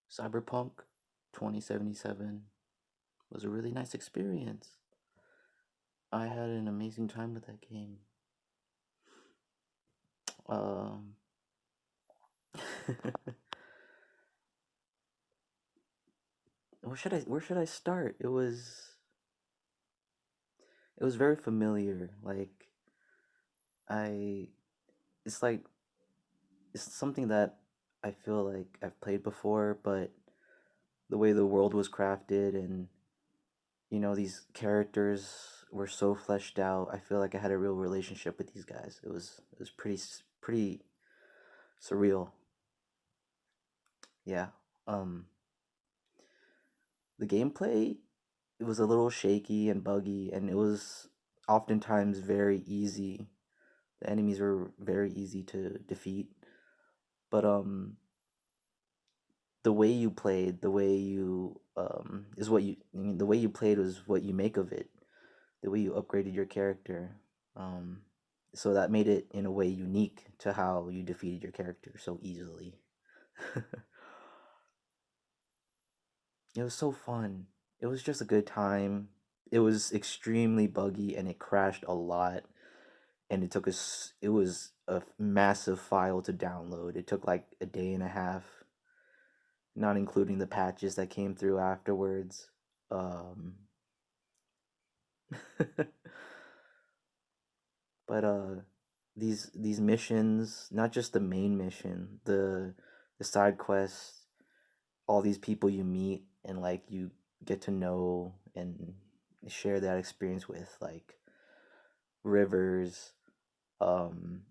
Cyberpunk 2077 was a really nice experience. I had an amazing time with that game. Um, where should I start? It was very familiar. I it's like it's something that I feel like I've played before, but the way the world was crafted and these characters were so fleshed out. I feel like I had a real relationship with these guys. It was pretty surreal. Yeah. Um the gameplay, it was a little shaky and buggy, and it was oftentimes very easy. The enemies were very easy to defeat, but the way you played, the way you is what you I mean, the way you played was what you make of it. The way you upgraded your character. Um so that made it in a way unique to how you defeated your character so easily. It was so fun. It was just a good time. It was extremely buggy and it crashed a lot. And it was a massive file to download. It took like a day and a half, not including the patches that came through afterwards. Um, but these missions, not just the main mission, the side quests, all these people you meet and like you get to know and share that experience with, like Rivers, um,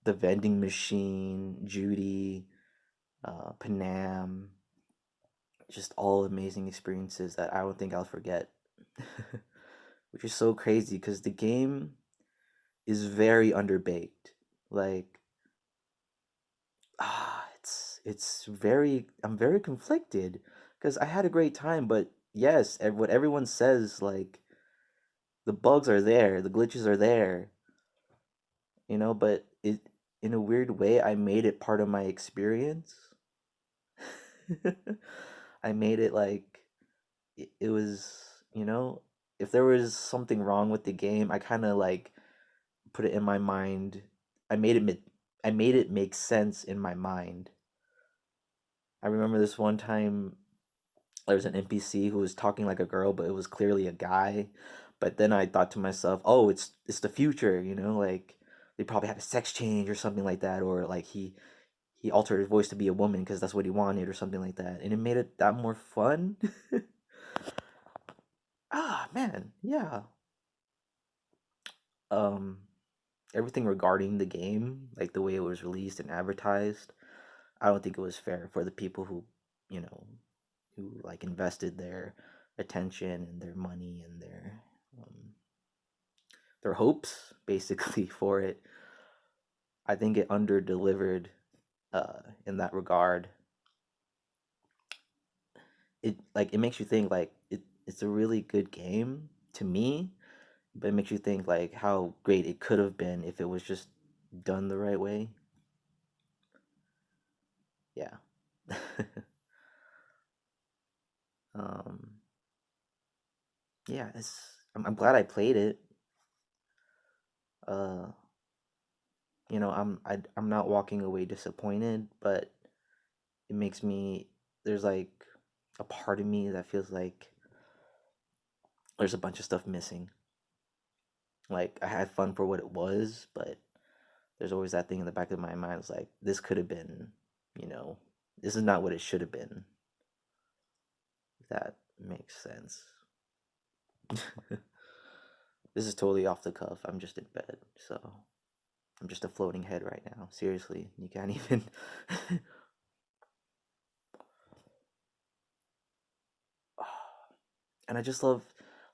the vending machine, Judy, Panam, just all amazing experiences that I don't think I'll forget. Which is so crazy because the game is very underbaked. Like, it's very I'm very conflicted because I had a great time, but yes, what everyone says, like the bugs are there, the glitches are there, but it in a weird way I made it part of my experience. I made it like it was, if there was something wrong with the game, I kind of like put it in my mind. I made it I made it make sense in my mind. I remember this one time there was an NPC who was talking like a girl, but it was clearly a guy. But then I thought to myself, "Oh, it's the future, like they probably had a sex change or something like that, or like he altered his voice to be a woman because that's what he wanted or something like that." And it made it that more fun. Man, yeah. Um, Everything regarding the game, like the way it was released and advertised, I don't think it was fair for the people you know, who like invested their attention and their money and their hopes basically for it. I think it under delivered in that regard. It makes you think like it's a really good game to me, but it makes you think like how great it could have been if it was just done the right way. Yeah. um yeah, I'm glad I played it. Uh I'm not walking away disappointed, but it makes me there's like a part of me that feels like there's a bunch of stuff missing. Like I had fun for what it was, but there's always that thing in the back of my mind. It's like this could have been, you know, this is not what it should have been. If that makes sense. This is totally off the cuff. I'm just in bed, so I'm just a floating head right now. Seriously, you can't even. And I just love,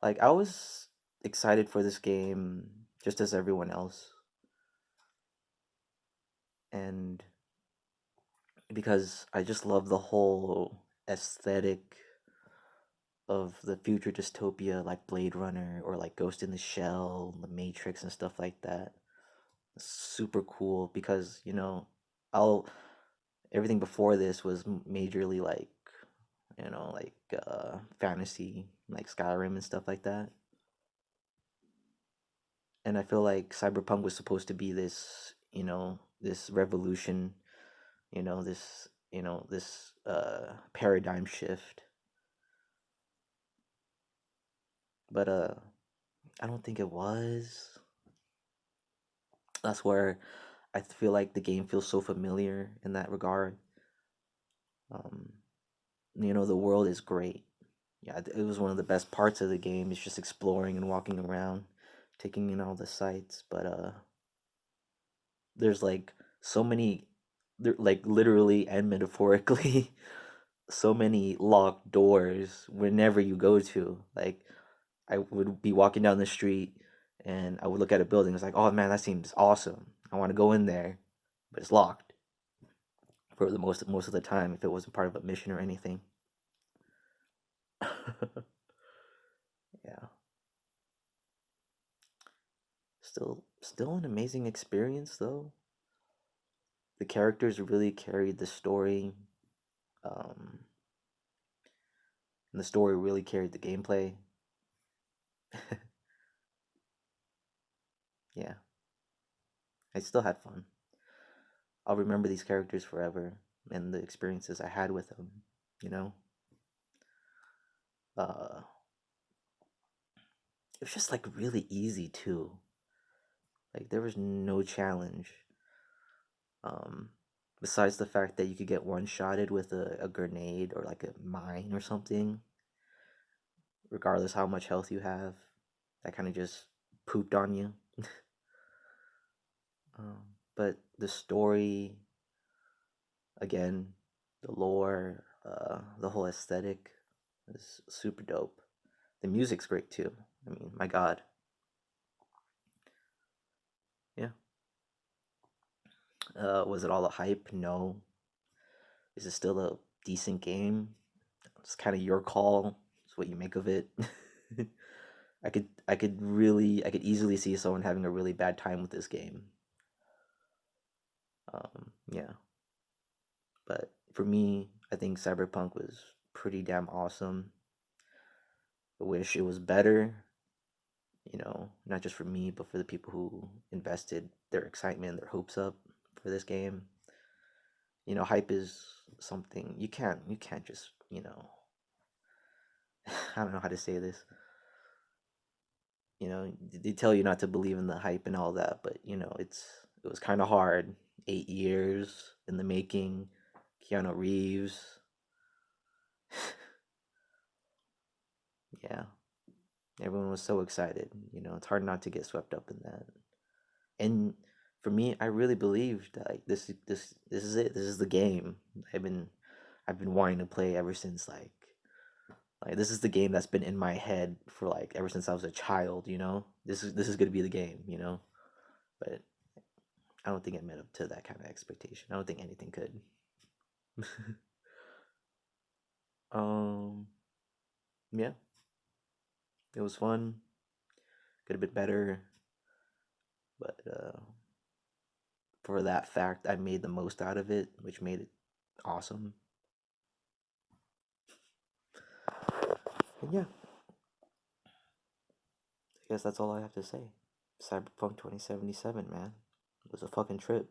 like, I was excited for this game just as everyone else, and because I just love the whole aesthetic of the future dystopia like Blade Runner or like Ghost in the Shell, The Matrix and stuff like that. It's super cool because, I'll everything before this was majorly like like fantasy, like Skyrim and stuff like that. And I feel like Cyberpunk was supposed to be this, this revolution, this paradigm shift. But I don't think it was. That's where I feel like the game feels so familiar in that regard. Um, the world is great. Yeah, it was one of the best parts of the game. Is just exploring and walking around, taking in all the sights. But there's like so many, like literally and metaphorically, so many locked doors whenever you go to. Like I would be walking down the street and I would look at a building. It's like, oh man, that seems awesome. I want to go in there, but it's locked for the most of the time if it wasn't part of a mission or anything. Yeah, still an amazing experience though. The characters really carried the story, um, and the story really carried the gameplay. Yeah, I still had fun. I'll remember these characters forever and the experiences I had with them. You know, uh, it was just like really easy too. Like there was no challenge. Um, Besides the fact that you could get one shotted with a grenade or like a mine or something, regardless how much health you have, that kind of just pooped on you. But the story, again, the lore, the whole aesthetic is super dope. The music's great too. I mean, my God. Yeah. Was it all a hype? No. Is it still a decent game? It's kind of your call. It's what you make of it. I could easily see someone having a really bad time with this game. Yeah, but for me, I think Cyberpunk was pretty damn awesome. I wish it was better, not just for me, but for the people who invested their excitement, their hopes up for this game. Hype is something you can't just, I don't know how to say this. They tell you not to believe in the hype and all that, but it was kind of hard. 8 years in the making. Keanu Reeves. Yeah, everyone was so excited. It's hard not to get swept up in that. And for me, I really believed like this is it. This is the game. I've been I've been wanting to play ever since like this is the game that's been in my head for like ever since I was a child. This is gonna be the game. But I don't think it met up to that kind of expectation. I don't think anything could. um, yeah, it was fun. Could have been better, but for that fact, I made the most out of it, which made it awesome. And yeah, I guess that's all I have to say. Cyberpunk 2077, man. It was a fucking trip.